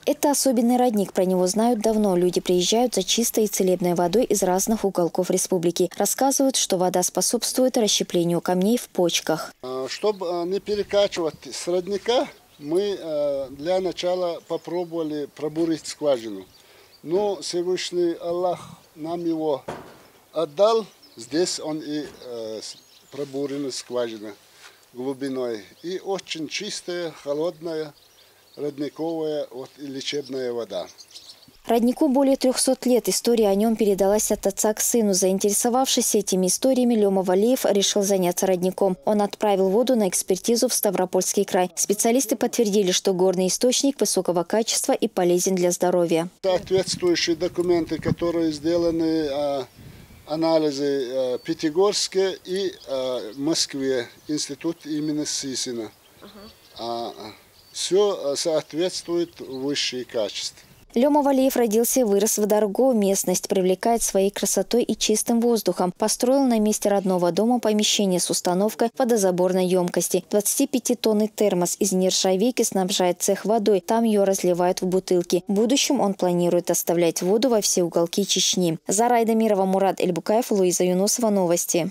Это особенный родник, про него знают давно. Люди приезжают за чистой и целебной водой из разных уголков республики. Рассказывают, что вода способствует расщеплению камней в почках. Чтобы не перекачивать с родника, мы для начала попробовали пробурить скважину. Но Всевышний Аллах нам его отдал. Здесь он и пробурена скважина глубиной. И очень чистая, холодная, родниковая и лечебная вода. Роднику более 300 лет. История о нем передалась от отца к сыну. Заинтересовавшись этими историями, Лёма Валеев решил заняться родником. Он отправил воду на экспертизу в Ставропольский край. Специалисты подтвердили, что горный источник высокого качества и полезен для здоровья. Соответствующие документы, которые сделаны, анализы в Пятигорске и в Москве, институт имени Сисина. Все соответствует высшее качество. Лёма Валеев родился и вырос в Дарго. Местность привлекает своей красотой и чистым воздухом. Построил на месте родного дома помещение с установкой водозаборной емкости. 25-тонный термос из нержавейки снабжает цех водой. Там ее разливают в бутылки. В будущем он планирует доставлять воду во все уголки Чечни. Зарайда Мирова, Мурат Эльбукаев, Луиза Юнусова. Новости.